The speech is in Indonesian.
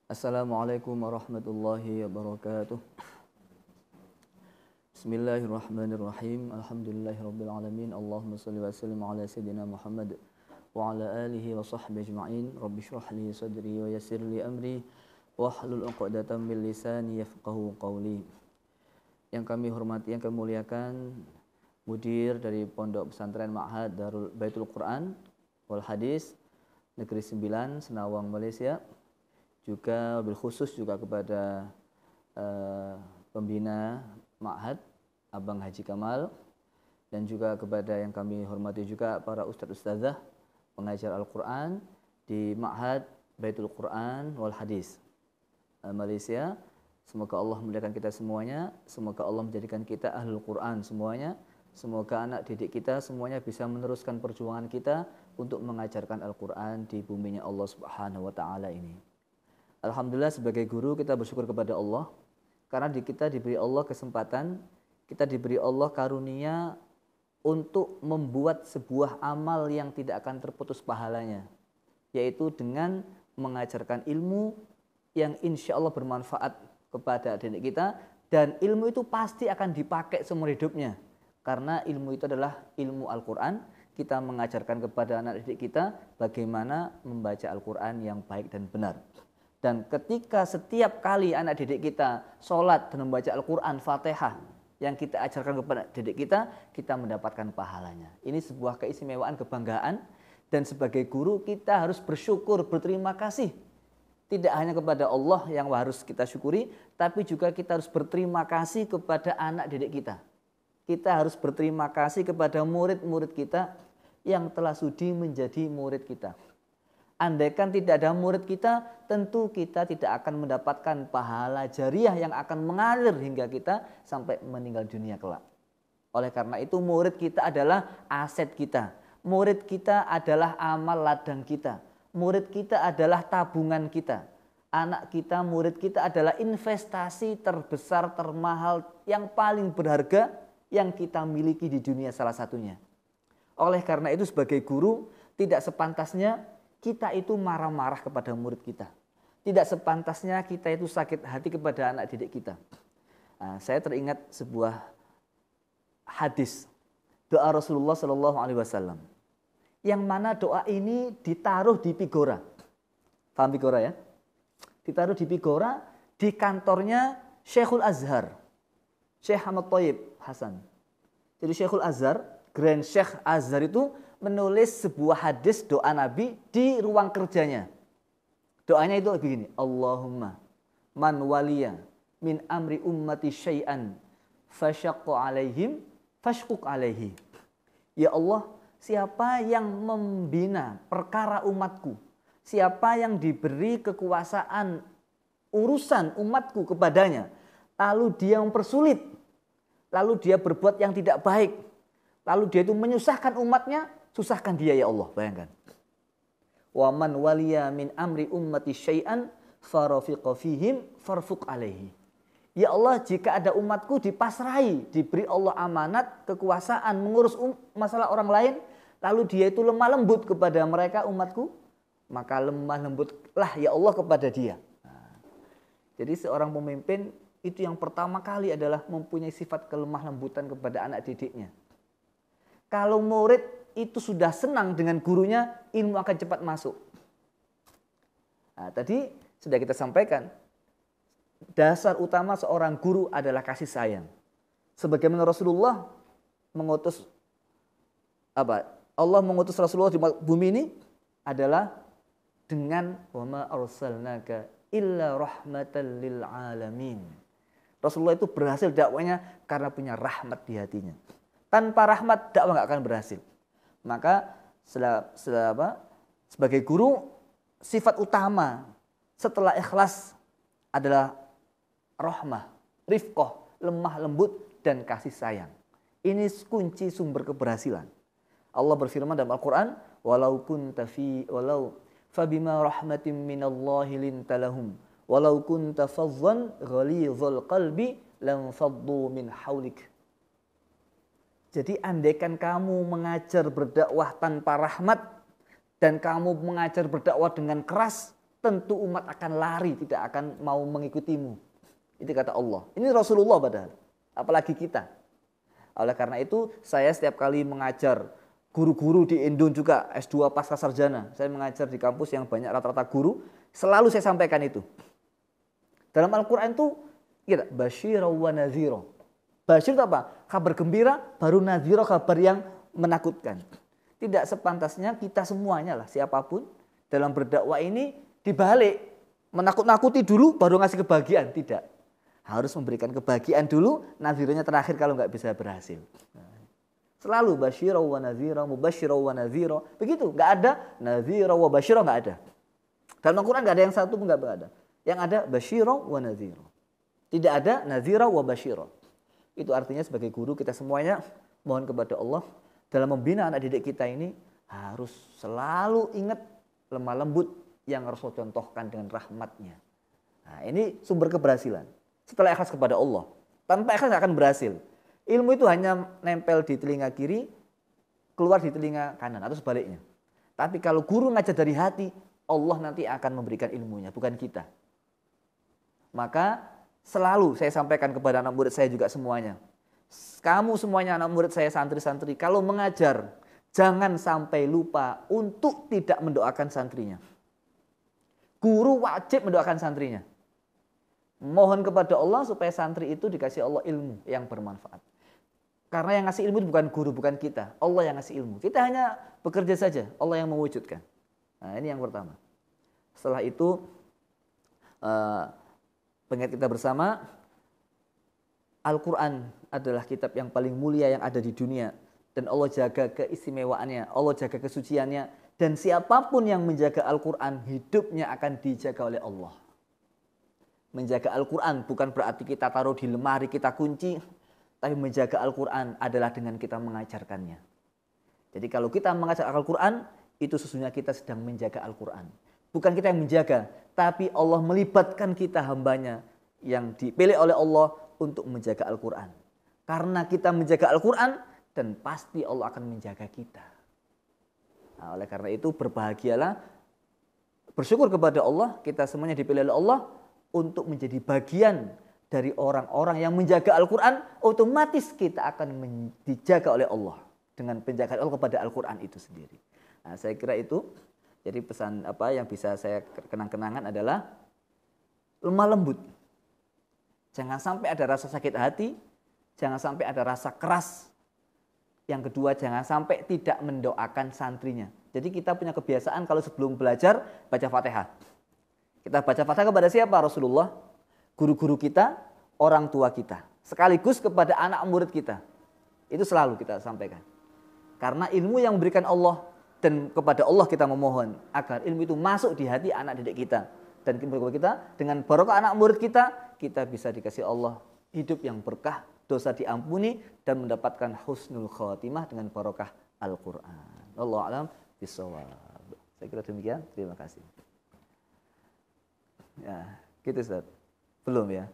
Assalamualaikum warahmatullahi wabarakatuh. Bismillahirrahmanirrahim. Alhamdulillahirabbil alamin. Allahumma shalli wa sallim ala sayidina Muhammad wa ala alihi wa sahbihi ajma'in. Rabbi shrah li sadri wa yassir li amri wahlul 'uqdatam min lisani yafqahu qawli. Yang kami hormati, yang kami muliakan, mudir dari Pondok Pesantren Ma'had Darul Baitul Quran wal Hadis Negeri 9 Senawang, Malaysia. Juga bil khusus juga kepada pembina Ma'had Abang Haji Kamal, dan juga kepada yang kami hormati juga para ustadz-ustadzah pengajar Al-Quran di Ma'had Baitul Quran wal Hadis Malaysia. Semoga Allah memuliakan kita semuanya, semoga Allah menjadikan kita ahlul Quran semuanya, semoga anak didik kita semuanya bisa meneruskan perjuangan kita untuk mengajarkan Al-Quran di buminya Allah Subhanahu wa Ta'ala ini. Alhamdulillah, sebagai guru kita bersyukur kepada Allah karena kita diberi Allah kesempatan, kita diberi Allah karunia untuk membuat sebuah amal yang tidak akan terputus pahalanya, yaitu dengan mengajarkan ilmu yang insya Allah bermanfaat kepada adik kita, dan ilmu itu pasti akan dipakai seumur hidupnya karena ilmu itu adalah ilmu Al-Quran. Kita mengajarkan kepada anak didik kita bagaimana membaca Al-Quran yang baik dan benar. Dan ketika setiap kali anak didik kita sholat dan membaca Al-Quran, Fatihah yang kita ajarkan kepada didik kita, kita mendapatkan pahalanya. Ini sebuah keistimewaan, kebanggaan, dan sebagai guru kita harus bersyukur, berterima kasih. Tidak hanya kepada Allah yang harus kita syukuri, tapi juga kita harus berterima kasih kepada anak didik kita. Kita harus berterima kasih kepada murid-murid kita yang telah sudi menjadi murid kita. Andaikan tidak ada murid kita, tentu kita tidak akan mendapatkan pahala jariah yang akan mengalir hingga kita sampai meninggal dunia kelak. Oleh karena itu, murid kita adalah aset kita. Murid kita adalah amal ladang kita. Murid kita adalah tabungan kita. Anak kita, murid kita adalah investasi terbesar, termahal, yang paling berharga yang kita miliki di dunia salah satunya. Oleh karena itu, sebagai guru tidak sepantasnya kita itu marah-marah kepada murid kita. Tidak sepantasnya kita itu sakit hati kepada anak didik kita. Nah, saya teringat sebuah hadis doa Rasulullah SAW, yang mana doa ini ditaruh di Pigora. Paham Pigora ya? Ditaruh di Pigora di kantornya Syekhul Azhar, Syekh Ahmad Thayyib Hasan. Jadi Syekhul Azhar, Grand Syekh Azhar itu menulis sebuah hadis doa Nabi di ruang kerjanya. Doanya itu begini: Allahumma man waliya min amri ummati syai'an fasyaqqa alaihim fashquq alaihi. Ya Allah, siapa yang membina perkara umatku, siapa yang diberi kekuasaan urusan umatku kepadanya, lalu dia mempersulit, lalu dia berbuat yang tidak baik, lalu dia itu menyusahkan umatnya, susahkan dia ya Allah. Bayangkan. Wa man waliya min amri ummati syai'an farafiqa fihim farfuq alaihi. Ya Allah, jika ada umatku dipasrahi, diberi Allah amanat, kekuasaan mengurus masalah orang lain, lalu dia itu lemah lembut kepada mereka umatku, maka lemah lembutlah ya Allah kepada dia. Nah, jadi seorang pemimpin itu yang pertama kali adalah mempunyai sifat kelemah lembutan kepada anak didiknya. Kalau murid itu sudah senang dengan gurunya, ilmu akan cepat masuk. Nah, tadi sudah kita sampaikan, dasar utama seorang guru adalah kasih sayang. Sebagaimana Rasulullah mengutus Allah mengutus Rasulullah di bumi ini adalah dengan wa ma arsalnaka illa rahmatan lil alamin. Rasulullah itu berhasil dakwanya karena punya rahmat di hatinya. Tanpa rahmat dakwah nggak akan berhasil. Maka sebagai guru, sifat utama setelah ikhlas adalah rahmah, rifqah, lemah lembut, dan kasih sayang. Ini kunci sumber keberhasilan. Allah berfirman dalam Al-Quran, walau fabima rahmatin minallahi lintalahum walau kunta fazzan ghalidhal qalbi lam faddu min haulik. Jadi andaikan kamu mengajar berdakwah tanpa rahmat dan kamu mengajar berdakwah dengan keras, tentu umat akan lari, tidak akan mau mengikutimu. Itu kata Allah. Ini Rasulullah padahal, apalagi kita. Oleh karena itu saya setiap kali mengajar, guru-guru di Indo juga S2 pasca sarjana, saya mengajar di kampus yang banyak rata-rata guru, selalu saya sampaikan itu. Dalam Al-Quran itu kita basyirau wa nadhira. Basyir itu apa? Kabar gembira, baru nadhira kabar yang menakutkan. Tidak sepantasnya kita semuanya lah, siapapun dalam berdakwah ini dibalik, menakut-nakuti dulu baru ngasih kebahagiaan. Tidak, harus memberikan kebahagiaan dulu, nadhiranya terakhir kalau nggak bisa berhasil. Selalu basyirau wa nadhira, mubasyirau wa nadhira. Begitu, nggak ada nadhira wa basyira, nggak ada. Dalam Al-Quran nggak ada yang satu pun nggak ada. Yang ada basyirau wa nadhira. Tidak ada nadhira wa basyira. Itu artinya sebagai guru kita semuanya mohon kepada Allah dalam membina anak didik kita ini harus selalu ingat lemah lembut yang Rasul contohkan dengan rahmatnya. Nah, ini sumber keberhasilan. Setelah ikhlas kepada Allah, tanpa ikhlas nggak akan berhasil. Ilmu itu hanya nempel di telinga kiri, keluar di telinga kanan atau sebaliknya. Tapi kalau guru ngajar dari hati, Allah nanti akan memberikan ilmunya, bukan kita. Maka selalu saya sampaikan kepada anak murid saya juga semuanya. Kamu semuanya anak murid saya, santri-santri, kalau mengajar, jangan sampai lupa untuk tidak mendoakan santrinya. Guru wajib mendoakan santrinya. Mohon kepada Allah supaya santri itu dikasih Allah ilmu yang bermanfaat. Karena yang ngasih ilmu itu bukan guru, bukan kita. Allah yang ngasih ilmu. Kita hanya bekerja saja, Allah yang mewujudkan. Nah, ini yang pertama. Setelah itu pengingat kita bersama, Al-Quran adalah kitab yang paling mulia yang ada di dunia. Dan Allah jaga keistimewaannya, Allah jaga kesuciannya. Dan siapapun yang menjaga Al-Quran, hidupnya akan dijaga oleh Allah. Menjaga Al-Quran bukan berarti kita taruh di lemari, kita kunci. Tapi menjaga Al-Quran adalah dengan kita mengajarkannya. Jadi kalau kita mengajar Al-Quran, itu sesungguhnya kita sedang menjaga Al-Quran. Bukan kita yang menjaga, tapi Allah melibatkan kita hambanya yang dipilih oleh Allah untuk menjaga Al-Quran. Karena kita menjaga Al-Quran, dan pasti Allah akan menjaga kita. Nah, oleh karena itu berbahagialah, bersyukur kepada Allah, kita semuanya dipilih oleh Allah untuk menjadi bagian dari orang-orang yang menjaga Al-Quran. Otomatis kita akan dijaga oleh Allah dengan penjagaan Allah kepada Al-Quran itu sendiri. Nah, saya kira itu. Jadi pesan apa yang bisa saya kenang-kenangan adalah lemah lembut. Jangan sampai ada rasa sakit hati, jangan sampai ada rasa keras. Yang kedua, jangan sampai tidak mendoakan santrinya. Jadi kita punya kebiasaan kalau sebelum belajar baca Fatihah. Kita baca Fatihah kepada siapa? Rasulullah, guru-guru kita, orang tua kita, sekaligus kepada anak murid kita. Itu selalu kita sampaikan. Karena ilmu yang memberikan Allah, dan kepada Allah kita memohon agar ilmu itu masuk di hati anak didik kita. Dan kita dengan barokah anak murid kita, kita bisa dikasih Allah hidup yang berkah, dosa diampuni, dan mendapatkan husnul khotimah dengan barokah Al-Quran. Wallahu a'lam bishawab. Saya kira demikian. Terima kasih. Ya, gitu Ustaz. Belum ya?